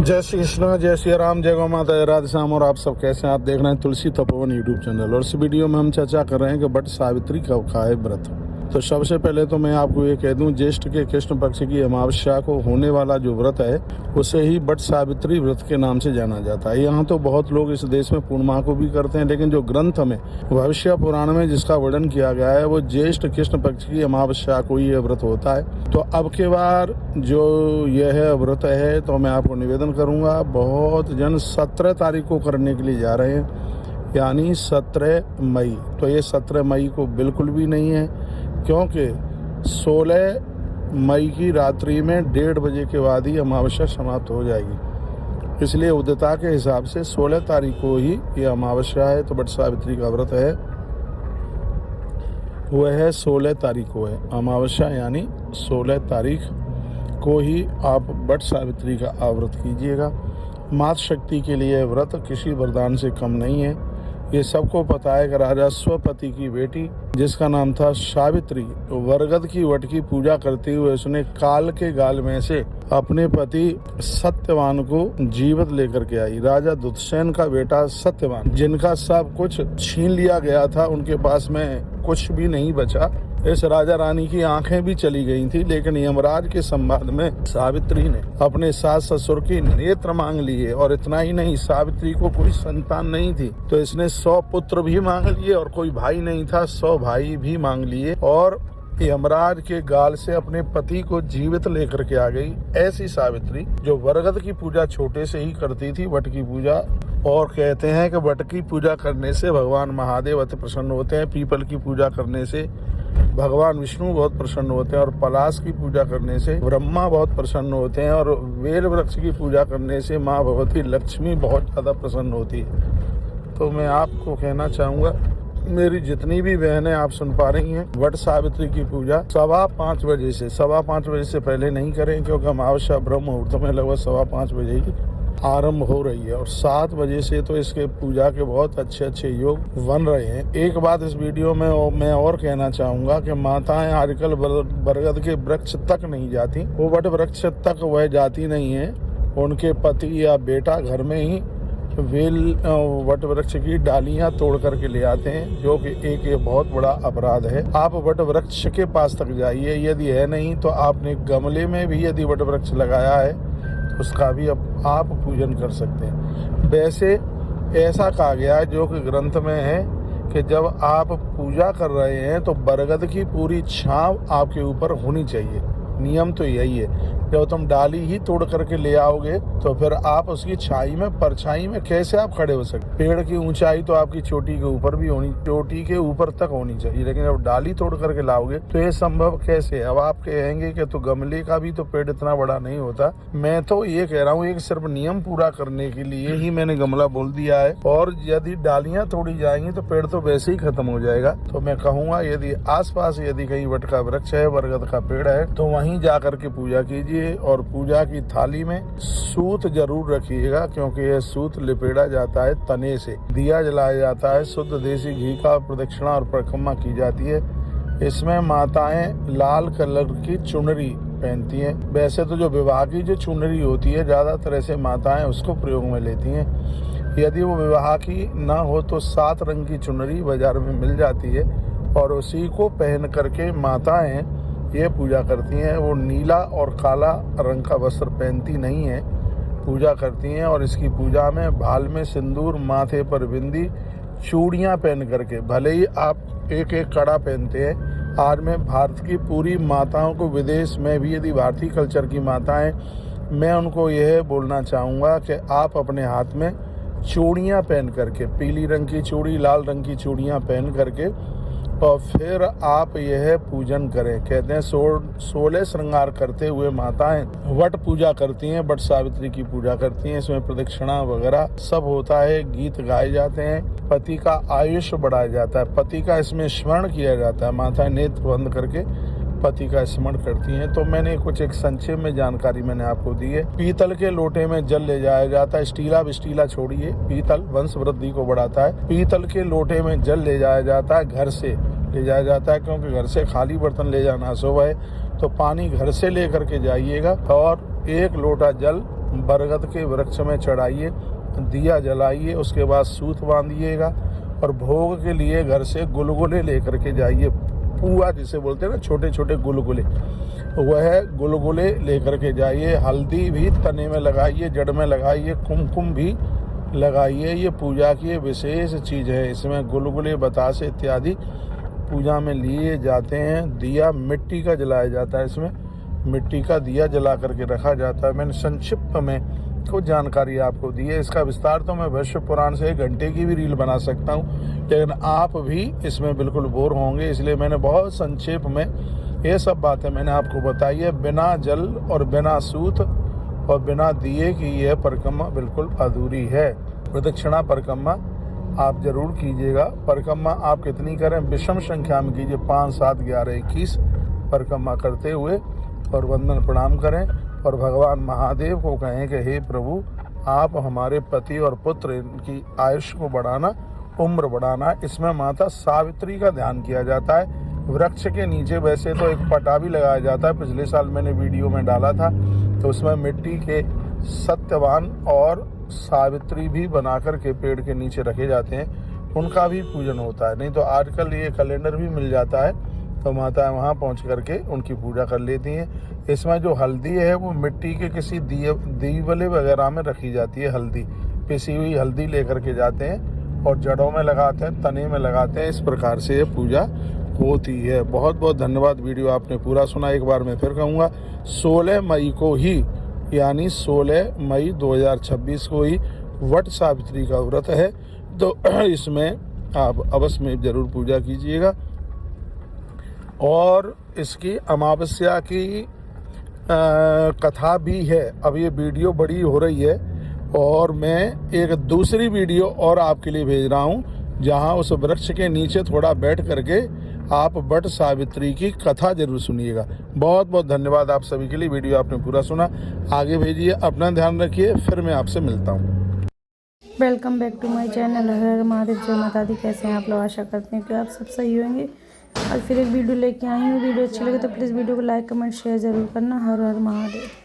जय श्री कृष्ण, जय श्री राम, जय गौ माता, जय राधे श्याम। और आप सब कैसे हैं? आप देख रहे हैं तुलसी तपोवन यूट्यूब चैनल। और इस वीडियो में हम चर्चा कर रहे हैं कि वट सावित्री कब का है व्रत। तो सबसे पहले तो मैं आपको ये कह दूं, ज्येष्ठ के कृष्ण पक्ष की अमावस्या को होने वाला जो व्रत है उसे ही वट सावित्री व्रत के नाम से जाना जाता है। यहाँ तो बहुत लोग इस देश में पूर्णिमा को भी करते हैं, लेकिन जो ग्रंथ में भविष्य पुराण में जिसका वर्णन किया गया है वो ज्येष्ठ कृष्ण पक्ष की अमावस्या को ये व्रत होता है। तो अब के बार जो यह व्रत है तो मैं आपको निवेदन करूंगा, बहुत जन 17 तारीख को करने के लिए जा रहे हैं, यानी 17 मई। तो ये 17 मई को बिल्कुल भी नहीं है, क्योंकि 16 मई की रात्रि में 1:30 बजे के बाद ही अमावस्या समाप्त हो जाएगी। इसलिए उदिता के हिसाब से 16 तारीख को ही ये अमावस्या है। तो वट सावित्री का व्रत है वह है 16 तारीख को है अमावस्या, यानी 16 तारीख को ही आप वट सावित्री का व्रत कीजिएगा। मातृ शक्ति के लिए व्रत किसी वरदान से कम नहीं है। ये सबको पता है कि राजा स्वपति की बेटी जिसका नाम था सावित्री, वरगद की वट की पूजा करते हुए उसने काल के गाल में से अपने पति सत्यवान को जीवित लेकर के आई। राजा दुष्यसेन का बेटा सत्यवान, जिनका सब कुछ छीन लिया गया था, उनके पास में कुछ भी नहीं बचा। इस राजा रानी की आंखें भी चली गई थी, लेकिन यमराज के संवाद में सावित्री ने अपने सास ससुर की नेत्र मांग लिए। और इतना ही नहीं, सावित्री को कोई संतान नहीं थी तो इसने 100 पुत्र भी मांग लिए, और कोई भाई नहीं था 100 भाई भी मांग लिए, और यमराज के गाल से अपने पति को जीवित लेकर के आ गई। ऐसी सावित्री जो वरगद की पूजा छोटे से ही करती थी, वट की पूजा। और कहते हैं कि वट की पूजा करने से भगवान महादेव अति प्रसन्न होते हैं, पीपल की पूजा करने से भगवान विष्णु बहुत प्रसन्न होते हैं, और पलाश की पूजा करने से ब्रह्मा बहुत प्रसन्न होते हैं, और बेल वृक्ष की पूजा करने से माँ भगवती लक्ष्मी बहुत ज्यादा प्रसन्न होती है। तो मैं आपको कहना चाहूँगा, मेरी जितनी भी बहनें आप सुन पा रही हैं, वट सावित्री की पूजा 5:15 बजे से 5:15 बजे से पहले नहीं करें, क्योंकि अमावस्या ब्रह्म मुहूर्त में लगभग 5:15 बजे ही आरंभ हो रही है, और 7 बजे से तो इसके पूजा के बहुत अच्छे योग बन रहे हैं। एक बात इस वीडियो में मैं और कहना चाहूँगा कि माताएं आजकल बरगद के वृक्ष तक नहीं जाती, वो वट वृक्ष तक वह जाती नहीं है। उनके पति या बेटा घर में ही वेल वट वृक्ष की डालियां तोड़ करके ले आते हैं, जो कि एक बहुत बड़ा अपराध है। आप वट वृक्ष के पास तक जाइए, यदि है नहीं तो आपने गमले में भी यदि वट वृक्ष लगाया है तो उसका भी आप पूजन कर सकते हैं। वैसे ऐसा कहा गया है, जो कि ग्रंथ में है, कि जब आप पूजा कर रहे हैं तो बरगद की पूरी छांव आपके ऊपर होनी चाहिए। नियम तो यही है। जब तुम डाली ही तोड़ करके ले आओगे तो फिर आप उसकी छाई में, परछाई में कैसे आप खड़े हो सकते? पेड़ की ऊंचाई तो आपकी चोटी के ऊपर भी होनी, चोटी के ऊपर तक होनी चाहिए, लेकिन जब डाली तोड़ करके लाओगे तो ये संभव कैसे है? अब आप कहेंगे कि तो गमले का भी तो पेड़ इतना बड़ा नहीं होता। मैं तो ये कह रहा हूँ, एक सिर्फ नियम पूरा करने के लिए ही मैंने गमला बोल दिया है, और यदि डालियां तोड़ी जाएंगी तो पेड़ तो वैसे ही खत्म हो जाएगा। तो मैं कहूँगा, यदि आसपास यदि कहीं वट का वृक्ष है, बरगद का पेड़ है, तो वहीं जा करके पूजा कीजिए। और पूजा की थाली में सूत जरूर रखिएगा, क्योंकि यह सूत लिपेड़ा जाता है तने से। दिया जलाया जाता है, शुद्ध देसी घी का प्रदक्षिणा और परिक्रमा की जाती है। इसमें माताएं लाल कलर की चुनरी पहनती हैं। वैसे तो जो विवाह की जो चुनरी होती है, ज्यादातर ऐसे माताएं उसको प्रयोग में लेती हैं। यदि वो विवाह की ना हो तो 7 रंग की चुनरी बाजार में मिल जाती है, और उसी को पहन करके माताएं ये पूजा करती हैं। वो नीला और काला रंग का वस्त्र पहनती नहीं है, पूजा करती हैं। और इसकी पूजा में भाल में सिंदूर, माथे पर बिंदी, चूड़ियां पहन करके, भले ही आप एक कड़ा पहनते हैं। आज मैं भारत की पूरी माताओं को, विदेश में भी यदि भारतीय कल्चर की माताएं, मैं उनको यह बोलना चाहूँगा कि आप अपने हाथ में चूड़ियाँ पहन करके, पीली रंग की चूड़ी, लाल रंग की चूड़ियाँ पहन करके, और फिर आप यह पूजन करें। कहते हैं 16 श्रृंगार करते हुए माताएं वट पूजा करती हैं, वट सावित्री की पूजा करती हैं। इसमें प्रदक्षिणा वगैरह सब होता है, गीत गाए जाते हैं, पति का आयुष्य बढ़ाया जाता है, पति का इसमें स्मरण किया जाता है। माताएं नेत्र बंद करके पति का स्मरण करती हैं। तो मैंने कुछ एक संक्षेप में जानकारी मैंने आपको दी है। पीतल के लोटे में जल ले जाया जाता है, स्टीला विस्टीला छोड़िए, पीतल वंश वृद्धि को बढ़ाता है। पीतल के लोटे में जल ले जाया जाता है, घर से ले जाया जाता है, क्योंकि घर से खाली बर्तन ले जाना अशुभ है। तो पानी घर से लेकर के जाइएगा, और 1 लोटा जल बरगद के वृक्ष में चढ़ाइए, दिया जलाइए, उसके बाद सूत बांधिएगा और भोग के लिए घर से गुलगुले लेकर के जाइए। पुआ जिसे बोलते हैं ना, छोटे छोटे गुलगुले, वह गुलगुले लेकर के जाइए। हल्दी भी तने में लगाइए, जड़ में लगाइए, कुमकुम भी लगाइए। ये पूजा की विशेष चीज़ है। इसमें गुलगुले, बतासे इत्यादि पूजा में लिए जाते हैं। दिया मिट्टी का जलाया जाता है, इसमें मिट्टी का दिया जला करके रखा जाता है। मैंने संक्षिप्त में कुछ जानकारी आपको दी है। इसका विस्तार तो मैं विश्व पुराण से 1 घंटे की भी रील बना सकता हूँ, लेकिन आप भी इसमें बिल्कुल बोर होंगे, इसलिए मैंने बहुत संक्षेप में ये सब बातें मैंने आपको बताई है। बिना जल और बिना सूत और बिना दिए की यह परिक्रमा बिल्कुल अधूरी है। प्रदक्षिणा परिक्रमा आप जरूर कीजिएगा। परिक्रमा आप कितनी करें, विषम संख्या में कीजिए, 5, 7, 11, 21 परिक्रमा करते हुए और वंदन प्रणाम करें और भगवान महादेव को कहें कि हे प्रभु, आप हमारे पति और पुत्र की आयुष को बढ़ाना, उम्र बढ़ाना। इसमें माता सावित्री का ध्यान किया जाता है। वृक्ष के नीचे वैसे तो एक पटा भी लगाया जाता है, पिछले साल मैंने वीडियो में डाला था, तो उसमें मिट्टी के सत्यवान और सावित्री भी बनाकर के पेड़ के नीचे रखे जाते हैं, उनका भी पूजन होता है। नहीं तो आजकल ये कैलेंडर भी मिल जाता है, तो माता वहाँ पहुँच करके उनकी पूजा कर लेती हैं। इसमें जो हल्दी है वो मिट्टी के किसी दीवले वगैरह में रखी जाती है। हल्दी, पिसी हुई हल्दी लेकर के जाते हैं और जड़ों में लगाते हैं, तने में लगाते हैं। इस प्रकार से ये पूजा होती है। बहुत बहुत धन्यवाद। वीडियो आपने पूरा सुना। एक बार मैं फिर कहूँगा, 16 मई को ही, यानी 16 मई 2026 को ही वट सावित्री का व्रत है, तो इसमें आप अवश्य में ज़रूर पूजा कीजिएगा। और इसकी अमावस्या की कथा भी है। अब ये वीडियो बड़ी हो रही है और मैं एक दूसरी वीडियो और आपके लिए भेज रहा हूँ, जहाँ उस वृक्ष के नीचे थोड़ा बैठ करके आप वट सावित्री की कथा जरूर सुनिएगा। बहुत बहुत धन्यवाद आप सभी के लिए। वीडियो आपने पूरा सुना, आगे भेजिए। अपना ध्यान रखिए, फिर मैं आपसे मिलता हूँ। Welcome back to my channel. हर हर महादेव, जय माता दी। कैसे हैं आप लोग? आशा करते हैं कि आप सब सही होंगे। और फिर एक वीडियो लेके आई हूँ। वीडियो अच्छी लगे तो प्लीज़ वीडियो को लाइक, कमेंट, शेयर ज़रूर करना। हर हर महादेव।